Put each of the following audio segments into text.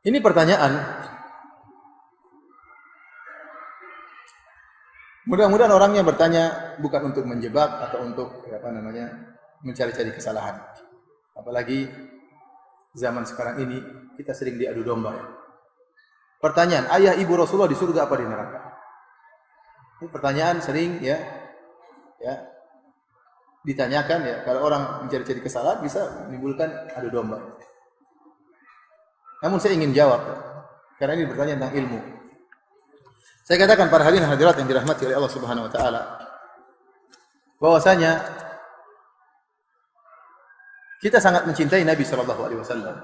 Ini pertanyaan. Mudah-mudahan orangnya bertanya bukan untuk menjebak atau untuk mencari-cari kesalahan. Apalagi zaman sekarang ini kita sering diadu domba. Pertanyaan, ayah ibu Rasulullah di surga apa di neraka? Ini pertanyaan sering ditanyakan ya. Kalau orang mencari-cari kesalahan bisa menimbulkan adu domba. Namun saya ingin jawab karena ini bertanya tentang ilmu. Saya katakan para hadirin hadirat yang dirahmati oleh Allah Subhanahu wa taala bahwasanya kita sangat mencintai Nabi sallallahu alaihi wasallam.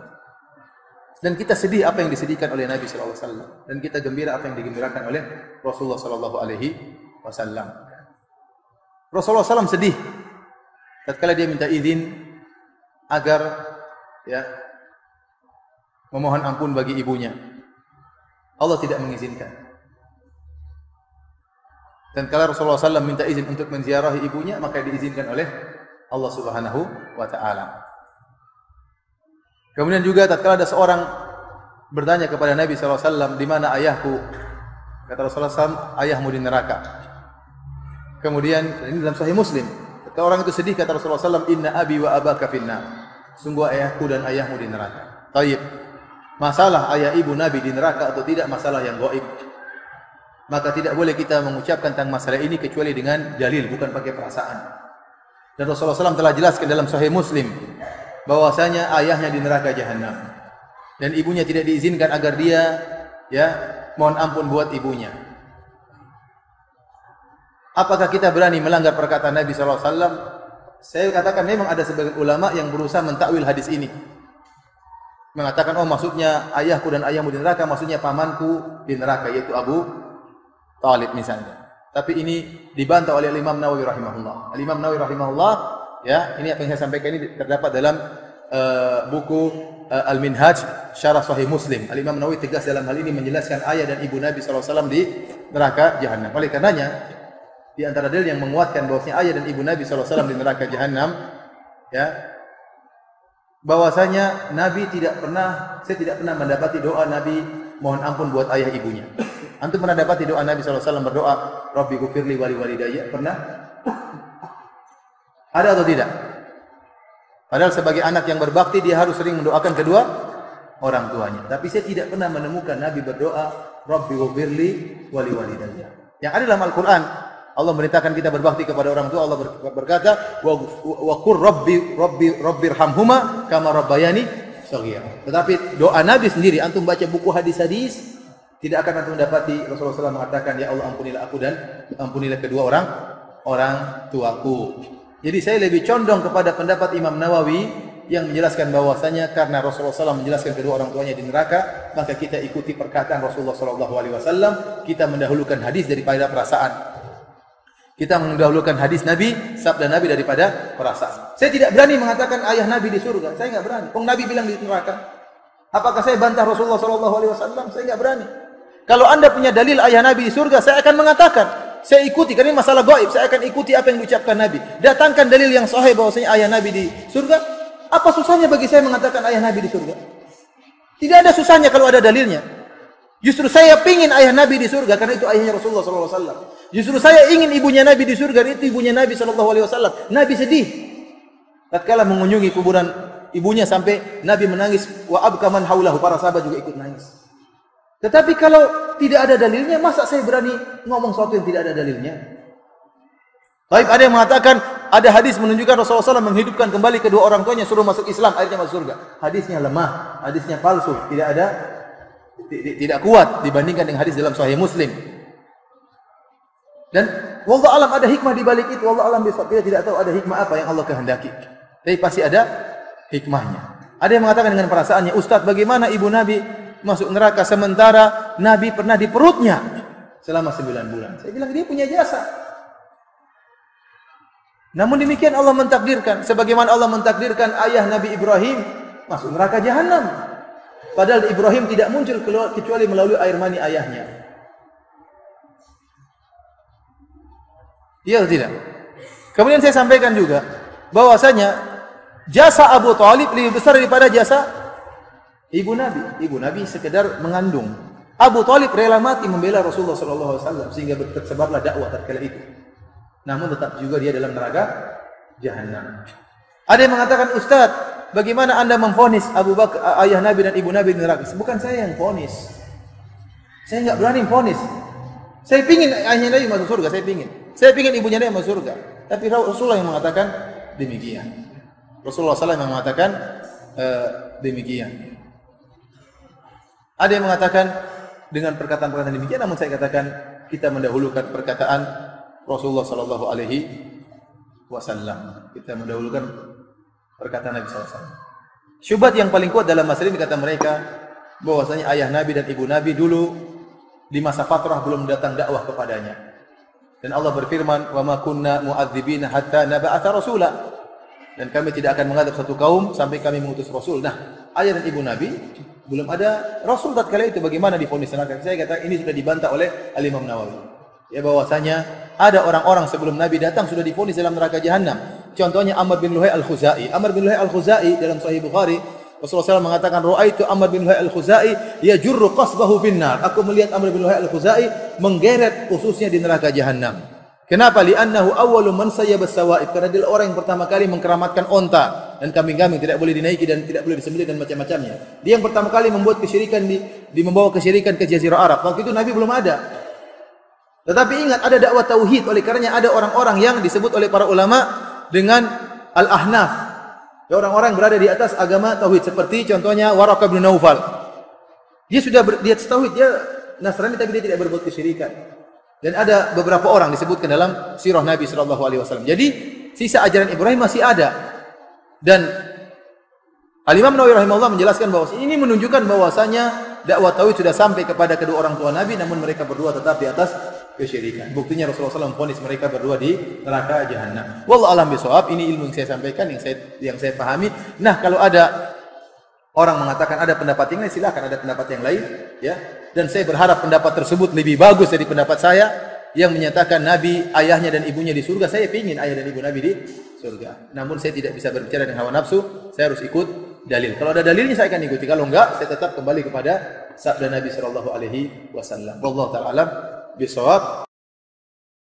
Dan kita sedih apa yang disedihkan oleh Nabi sallallahu alaihi wasallam dan kita gembira apa yang digembirakan oleh Rasulullah sallallahu alaihi wasallam. Rasulullah SAW sedih tatkala dia minta izin agar memohon ampun bagi ibunya. Allah tidak mengizinkan. Dan kalau Rasulullah SAW minta izin untuk menziarahi ibunya, maka diizinkan oleh Allah Subhanahu wa taala. Kemudian juga tatkala ada seorang bertanya kepada Nabi SAW, di mana ayahku? Kata Rasulullah SAW, ayahmu di neraka. Kemudian ini dalam Sahih Muslim. Ketika orang itu sedih, kata Rasulullah SAW, inna abi wa abaka finnar. Sungguh ayahku dan ayahmu di neraka. Taib. Masalah ayah ibu Nabi di neraka atau tidak masalah yang gaib. Maka tidak boleh kita mengucapkan tentang masalah ini kecuali dengan dalil, bukan pakai perasaan. Dan Rasulullah SAW telah jelaskan dalam Sahih Muslim bahwasanya ayahnya di neraka jahanam dan ibunya tidak diizinkan agar dia mohon ampun buat ibunya. Apakah kita berani melanggar perkataan Nabi SAW? Saya katakan memang ada sebagian ulama yang berusaha mentakwil hadis ini, mengatakan maksudnya ayahku dan ayahmu di neraka, maksudnya pamanku di neraka, yaitu Abu Talib misalnya. Tapi ini dibantah oleh Imam Nawawi rahimahullah. Imam Nawawi rahimahullah, ini apa yang saya sampaikan ini terdapat dalam buku Al-Minhaj Syarah Sahih Muslim. Imam Nawawi tegas dalam hal ini menjelaskan ayah dan ibu Nabi SAW di neraka jahanam. Oleh karenanya di antara dalil yang menguatkan bahwasanya ayah dan ibu Nabi SAW di neraka jahanam, bahwasanya saya tidak pernah mendapati doa Nabi mohon ampun buat ayah ibunya. Antum pernah dapati doa Nabi SAW berdoa, Rabbi gufirli wali walidayya? Pernah? Ada atau tidak? Padahal sebagai anak yang berbakti dia harus sering mendoakan kedua orang tuanya. Tapi saya tidak pernah menemukan Nabi berdoa, Rabbi gufirli wali walidayya. Yang ada dalam Al-Quran, Allah merintahkan kita berbakti kepada orang tua. Allah berkata, wa qur rabbirhamhuma kama rabbayani shaghira. Tetapi doa Nabi sendiri, antum baca buku hadis-hadis, tidak akan antum mendapati Rasulullah SAW mengatakan, ya Allah ampunilah aku dan ampunilah kedua orang tuaku. Jadi saya lebih condong kepada pendapat Imam Nawawi yang menjelaskan bahwasanya karena Rasulullah SAW menjelaskan kedua orang tuanya di neraka, maka kita ikuti perkataan Rasulullah SAW. Kita mendahulukan hadis daripada perasaan. Kita mendahulukan hadis Nabi, sabda Nabi daripada perasaan. Saya tidak berani mengatakan ayah Nabi di surga. Saya nggak berani. Nabi bilang di neraka. Apakah saya bantah Rasulullah SAW? Saya nggak berani. Kalau anda punya dalil ayah Nabi di surga, saya akan mengatakan, saya ikuti, karena ini masalah gaib, saya akan ikuti apa yang diucapkan Nabi. Datangkan dalil yang sahih bahwasanya ayah Nabi di surga. Apa susahnya bagi saya mengatakan ayah Nabi di surga? Tidak ada susahnya kalau ada dalilnya. Justru saya pingin ayah Nabi di surga karena itu ayahnya Rasulullah SAW. Justru saya ingin ibunya Nabi di surga, itu ibunya Nabi SAW. Nabi sedih tatkala mengunjungi kuburan ibunya sampai Nabi menangis, wa abkaman haulahu, para sahabat juga ikut nangis. Tetapi kalau tidak ada dalilnya, masa saya berani ngomong sesuatu yang tidak ada dalilnya? Baik, ada yang mengatakan ada hadis menunjukkan Rasulullah SAW menghidupkan kembali kedua orang tuanya, suruh masuk Islam, akhirnya masuk surga. Hadisnya lemah, hadisnya palsu, tidak kuat dibandingkan dengan hadis dalam Sahih Muslim. Dan wallahu alam ada hikmah di balik itu. Wallahu alam bisawab, kita tidak tahu ada hikmah apa yang Allah kehendaki. Tapi pasti ada hikmahnya. Ada yang mengatakan dengan perasaannya, Ustaz, bagaimana ibu Nabi masuk neraka sementara Nabi pernah di perutnya selama 9 bulan? Saya bilang dia punya jasa. Namun demikian Allah mentakdirkan, sebagaimana Allah mentakdirkan ayah Nabi Ibrahim masuk neraka jahanam. Padahal Ibrahim tidak muncul kecuali melalui air mani ayahnya. Iya atau tidak? Kemudian saya sampaikan juga bahwasanya jasa Abu Talib lebih besar daripada jasa Ibu Nabi sekedar mengandung. Abu Thalib rela mati membela Rasulullah sallallahu alaihi wasallam sehingga tersebarlah dakwah tatkala itu. Namun tetap juga dia dalam neraka jahanam. Ada yang mengatakan, "Ustaz, bagaimana Anda memvonis Abu Bakar, ayah Nabi dan ibu Nabi di neraka?" Bukan saya yang vonis. Saya enggak berani vonis. Saya pingin ayahnya Nabi masuk surga, saya pingin. Saya pingin ibunya Nabi masuk surga. Tapi Rasulullah yang mengatakan demikian. Rasulullah SAW yang mengatakan demikian. Ada yang mengatakan dengan perkataan-perkataan demikian, namun saya katakan kita mendahulukan perkataan Rasulullah sallallahu alaihi wasallam. Kita mendahulukan perkataan Nabi sallallahu alaihi wasallam. Syubhat yang paling kuat dalam masalah ini kata mereka bahwasanya ayah Nabi dan ibu Nabi dulu di masa fatrah belum datang dakwah kepadanya. Dan Allah berfirman, "Wa ma kunna mu'adzibina hatta nab'atsa rasula." Dan kami tidak akan mengadab satu kaum sampai kami mengutus rasul. Nah, ayah dan ibu Nabi belum ada rasul tatkala itu, bagaimana divonis neraka? Saya kata ini sudah dibantah oleh Al-Imam Nawawi. Ya bahwasanya ada orang-orang sebelum Nabi datang sudah divonis dalam neraka jahanam. Contohnya Amr bin Luhai Al-Khuzai. Amr bin Luhai Al-Khuzai dalam Sahih Bukhari, Rasulullah SAW mengatakan, "Ra'aitu Amr bin Luhai Al-Khuzai yajurru qasbahu finnar." Aku melihat Amr bin Luhai Al-Khuzai menggeret ususnya di neraka jahanam. Kenapa? Li'annahu awwalu man sayyaba as-sawa'ib. Karena dia orang yang pertama kali mengkeramatkan onta dan kambing-kambing tidak boleh dinaiki dan tidak boleh disembelih dan macam-macamnya. Dia yang pertama kali membuat kesyirikan membawa kesyirikan ke Jazirah Arab. Waktu itu Nabi belum ada. Tetapi ingat, ada dakwah tauhid, oleh karenanya ada orang-orang yang disebut oleh para ulama dengan al-ahnaf. Ya, orang-orang berada di atas agama tauhid, seperti contohnya Waraqah bin Naufal. Dia sudah di atas tauhid, dia Nasrani tapi dia tidak berbuat kesyirikan. Dan ada beberapa orang disebutkan dalam sirah Nabi sallallahu alaihi wasallam. Jadi sisa ajaran Ibrahim masih ada. Dan Al-Imam Nawawi rahimahullah menjelaskan bahwa ini menunjukkan bahwasanya dakwah tauhid sudah sampai kepada kedua orang tua Nabi, namun mereka berdua tetap di atas kesyirikan. Buktinya Rasulullah SAW vonis mereka berdua di neraka jahanam. Wallahu a'lam bishawab. Ini ilmu yang saya sampaikan, yang saya pahami. Nah, kalau ada orang mengatakan ada pendapat yang lain, silakan ada pendapat yang lain, ya. Dan saya berharap pendapat tersebut lebih bagus dari pendapat saya yang menyatakan Nabi, ayahnya dan ibunya di surga. Saya ingin ayah dan ibu Nabi di surga. Namun saya tidak bisa berbicara dengan hawa nafsu, saya harus ikut dalil. Kalau ada dalilnya saya akan ikuti. Kalau enggak, saya tetap kembali kepada sabda Nabi sallallahu alaihi wasallam. Wallahu ta'ala alam bishawab.